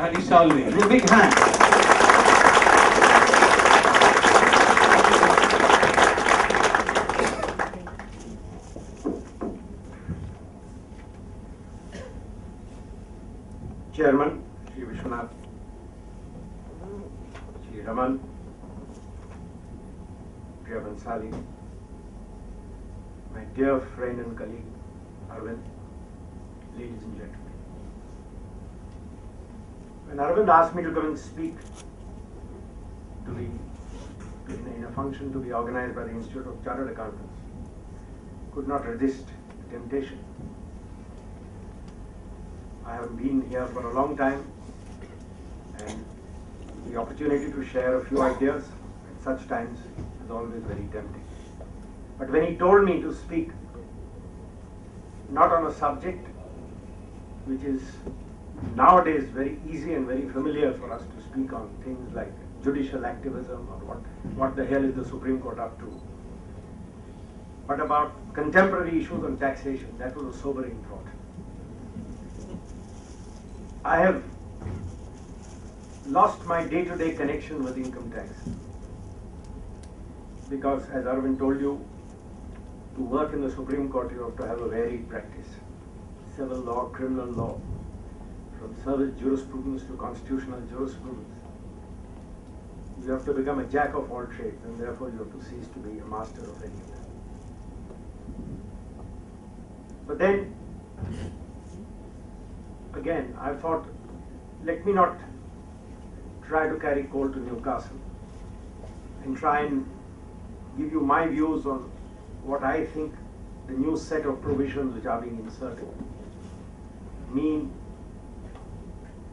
Harish Salve. A big hand. Chairman, Shri Vishwanath, Shri Raman, Priya Bansali, my dear friend and colleague, Arvind, ladies and gentlemen. When Arvind asked me to come and speak in a function to be organized by the Institute of Chartered Accountants, could not resist the temptation. I have been here for a long time, and the opportunity to share a few ideas at such times is always very tempting. But when he told me to speak not on a subject which is nowadays very easy and very familiar for us to speak on, things like judicial activism or what the hell is the Supreme Court up to, but about contemporary issues on taxation, that was a sobering thought. I have lost my day-to-day connection with income tax because, as Arvind told you, to work in the Supreme Court you have to have a varied practice. Civil law, criminal law, from service jurisprudence to constitutional jurisprudence. You have to become a jack of all trades, and therefore you have to cease to be a master of any of them. But then, again, I thought, let me not try to carry coal to Newcastle and try and give you my views on what I think the new set of provisions which are being inserted mean.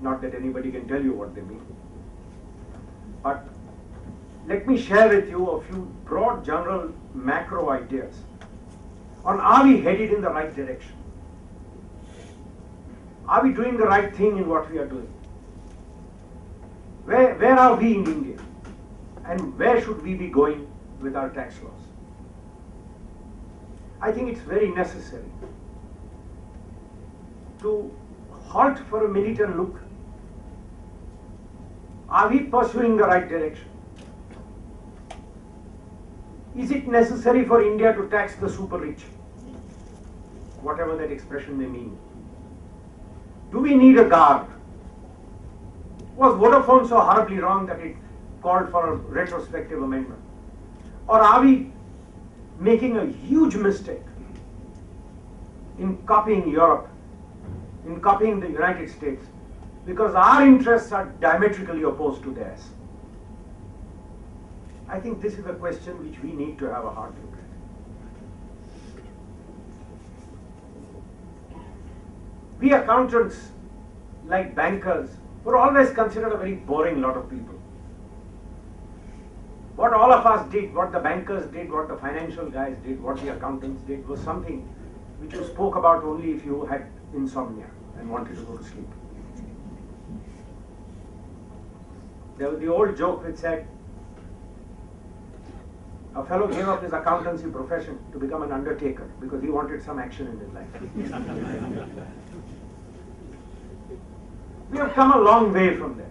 Not that anybody can tell you what they mean, but let me share with you a few broad, general, macro ideas on are we headed in the right direction? Are we doing the right thing in what we are doing? Where are we in India? And where should we be going with our tax laws? I think it's very necessary to halt for a minute and look. Are we pursuing the right direction? Is it necessary for India to tax the super rich? Whatever that expression may mean. Do we need a guard? Was Vodafone so horribly wrong that it called for a retrospective amendment? Or are we making a huge mistake in copying Europe, in copying the United States, because our interests are diametrically opposed to theirs? I think this is a question which we need to have a hard look at. We accountants, like bankers, were always considered a very boring lot of people. What all of us did, what the bankers did, what the financial guys did, what the accountants did, was something which you spoke about only if you had insomnia and wanted to go to sleep. There was the old joke which said, a fellow gave up his accountancy profession to become an undertaker because he wanted some action in his life. We have come a long way from there.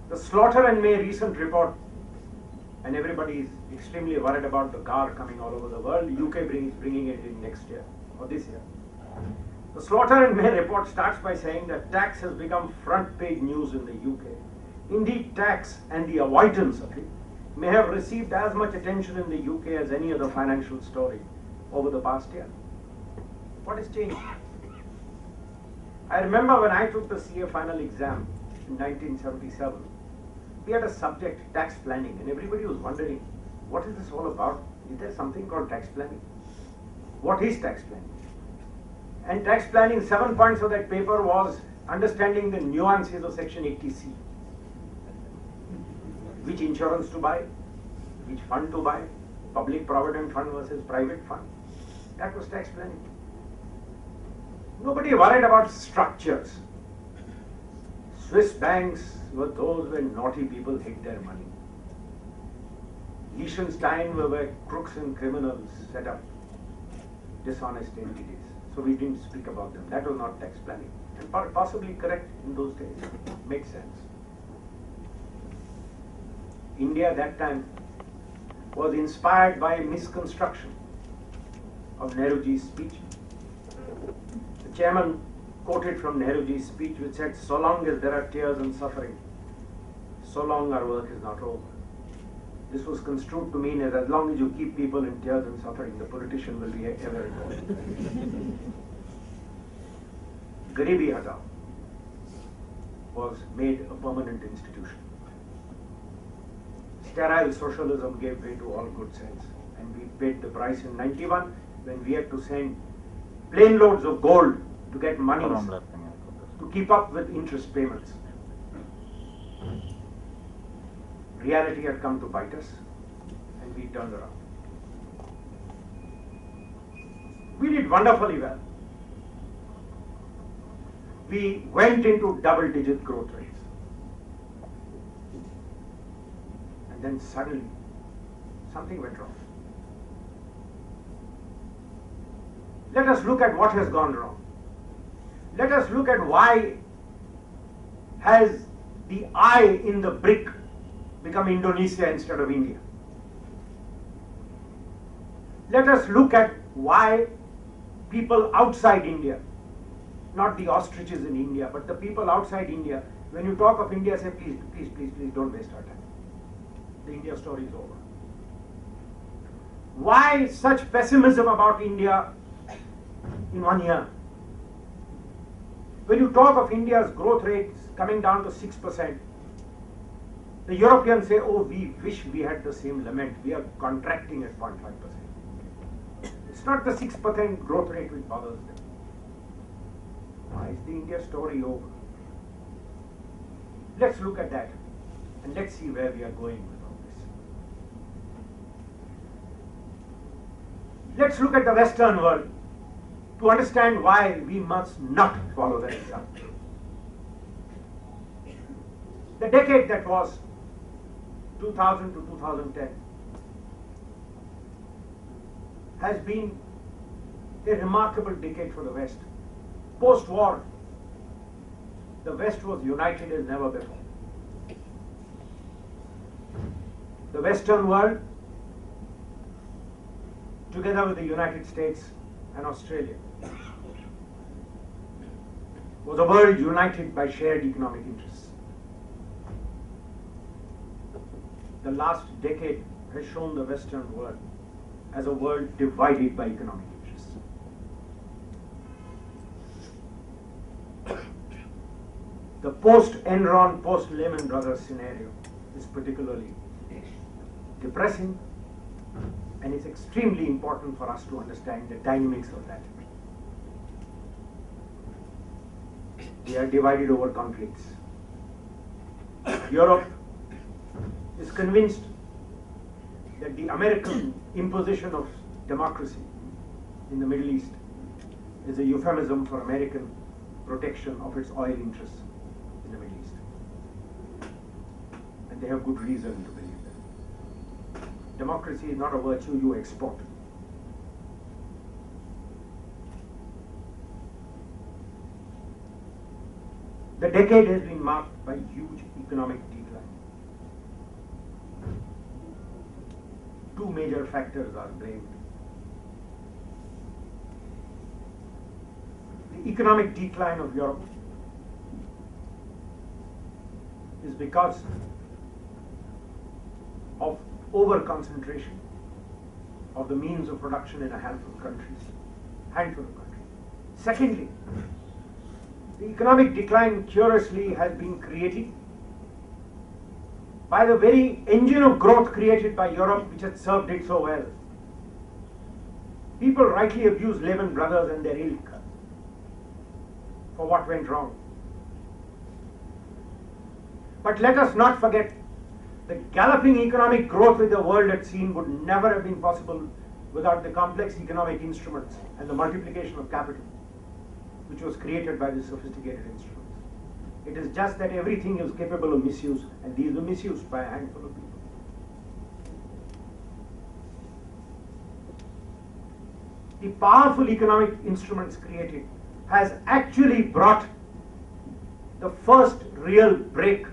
The Slaughter and May recent report, and everybody is extremely worried about the GAR coming all over the world. UK is bringing it in next year, or this year. The Slaughter and May report starts by saying that tax has become front page news in the UK. Indeed, tax and the avoidance of it may have received as much attention in the UK as any other financial story over the past year. What has changed? I remember when I took the CA final exam in 1977, we had a subject, tax planning, and everybody was wondering, what is this all about? Is there something called tax planning? What is tax planning? And tax planning, 7 points of that paper was understanding the nuances of Section 80C. Which insurance to buy, which fund to buy, public provident fund versus private fund. That was tax planning. Nobody worried about structures. Swiss banks were those where naughty people hid their money. Liechtenstein were where crooks and criminals set up dishonest entities. So we didn't speak about them. That was not tax planning. and possibly correct in those days. Makes sense. India that time was inspired by a misconstruction of Nehruji's speech. The chairman quoted from Nehruji's speech which said, "So long as there are tears and suffering, so long our work is not over." This was construed to mean as long as you keep people in tears and suffering, the politician will be ever involved. Garibi Hatao was made a permanent institution. Sterile socialism gave way to all good sense, and we paid the price in 91 when we had to send plane loads of gold to get money to keep up with interest payments. Reality had come to bite us, and we turned around. We did wonderfully well. We went into double-digit growth rates. And then suddenly, something went wrong. Let us look at what has gone wrong. Let us look at why has the I in the brick become Indonesia instead of India. Let us look at why people outside India, not the ostriches in India, but the people outside India, when you talk of India, say, please, please, please, please don't waste our time. The India story is over. Why such pessimism about India in 1 year? When you talk of India's growth rates coming down to 6%, the Europeans say, oh, we wish we had the same lament. We are contracting at 0.5%. It's not the 6% growth rate which bothers them. Why is the India story over? Let's look at that and let's see where we are going with all this. Let's look at the Western world to understand why we must not follow that example. The decade that was 2000 to 2010 has been a remarkable decade for the West. Post-war, the West was united as never before. The Western world, together with the United States and Australia, was a world united by shared economic interests. The last decade has shown the Western world as a world divided by economic interests. The post-Enron, post-Lehman Brothers scenario is particularly depressing, and it's extremely important for us to understand the dynamics of that. We are divided over conflicts. Europe is convinced that the American imposition of democracy in the Middle East is a euphemism for American protection of its oil interests in the Middle East. And they have good reason to believe that. Democracy is not a virtue you export. The decade has been marked by huge economic decline. Two major factors are blamed. The economic decline of Europe is because of over-concentration of the means of production in a handful of countries. Secondly, the economic decline, curiously, has been created by the very engine of growth created by Europe, which had served it so well. People rightly abuse Lehman Brothers and their ilk for what went wrong. But let us not forget the galloping economic growth which the world had seen would never have been possible without the complex economic instruments and the multiplication of capital, which was created by the sophisticated instruments. It is just that everything is capable of misuse, and these were misused by a handful of people. The powerful economic instruments created has actually brought the first real break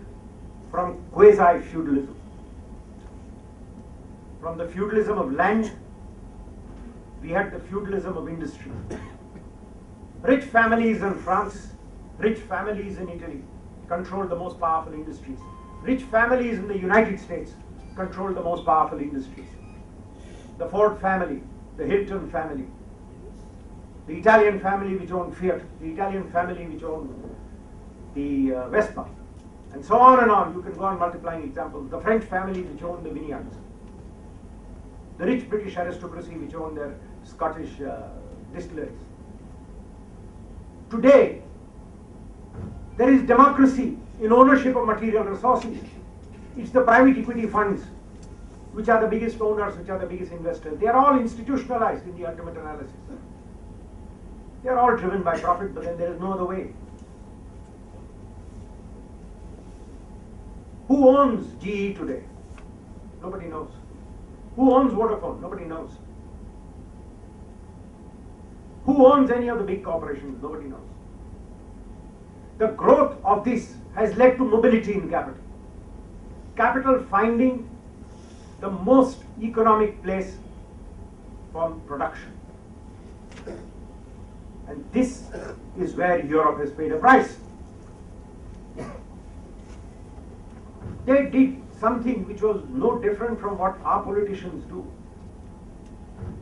from quasi-feudalism. From the feudalism of land, we had the feudalism of industry. Rich families in France, rich families in Italy controlled the most powerful industries. Rich families in the United States controlled the most powerful industries. The Ford family, the Hilton family, the Italian family which owned Fiat, the Italian family which owned the Vespa, and so on and on. You can go on multiplying examples. The French family which owned the vineyards, the rich British aristocracy which owned their Scottish distilleries. Today, there is democracy in ownership of material resources. It's the private equity funds which are the biggest owners, which are the biggest investors. They are all institutionalized in the ultimate analysis. They are all driven by profit, but then there is no other way. Who owns GE today? Nobody knows. Who owns Vodafone? Nobody knows. Who owns any of the big corporations? Nobody knows. The growth of this has led to mobility in capital. Capital finding the most economic place for production. And this is where Europe has paid a price. They did something which was no different from what our politicians do.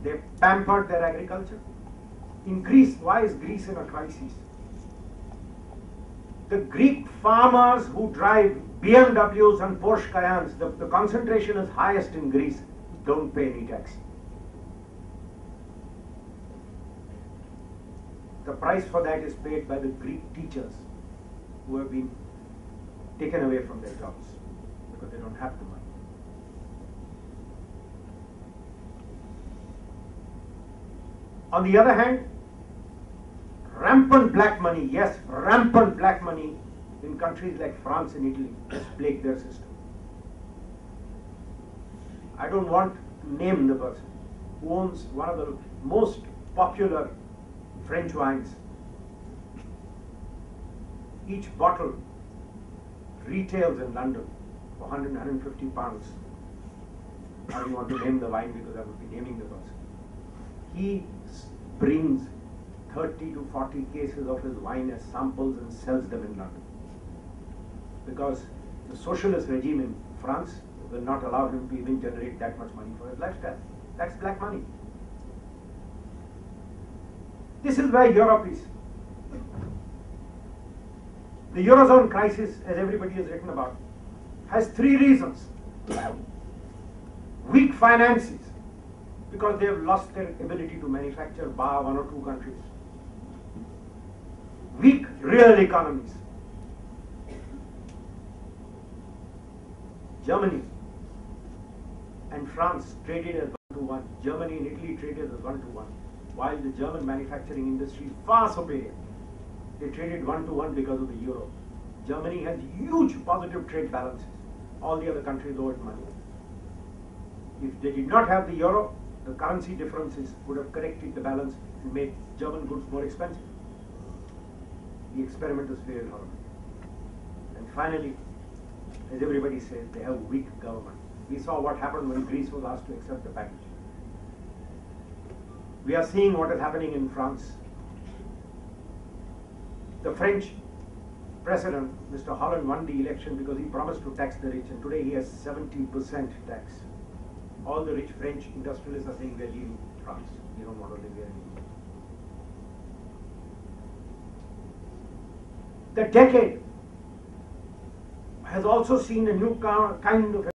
They pampered their agriculture. In Greece, why is Greece in a crisis? The Greek farmers who drive BMWs and Porsche Cayennes, the concentration is highest in Greece, don't pay any tax. The price for that is paid by the Greek teachers who have been taken away from their jobs because they don't have the money. On the other hand, rampant black money, yes, rampant black money in countries like France and Italy has plagued their system. I don't want to name the person who owns one of the most popular French wines. Each bottle retails in London for 100, 150 pounds. I don't want to name the wine because I would be naming the person. He brings 30 to 40 cases of his wine as samples and sells them in London. Because the socialist regime in France will not allow him to even generate that much money for his lifestyle. That's black money. This is where Europe is. The Eurozone crisis, as everybody has written about, has three reasons. Weak finances, because they have lost their ability to manufacture, bar one or two countries. Weak real economies. Germany and France traded as 1-to-1. Germany and Italy traded as 1-to-1. While the German manufacturing industry is far superior. They traded 1-to-1 because of the euro. Germany has huge positive trade balances. All the other countries owe it money. If they did not have the euro, the currency differences would have corrected the balance and made German goods more expensive. The experiment has failed horribly. And finally, as everybody says, they have a weak government. We saw what happened when Greece was asked to accept the package. We are seeing what is happening in France. The French president, Mr. Hollande, won the election because he promised to tax the rich, and today he has 70% tax. All the rich French industrialists are saying they're leaving France. We don't want to live here anymore. The decade has also seen a new kind of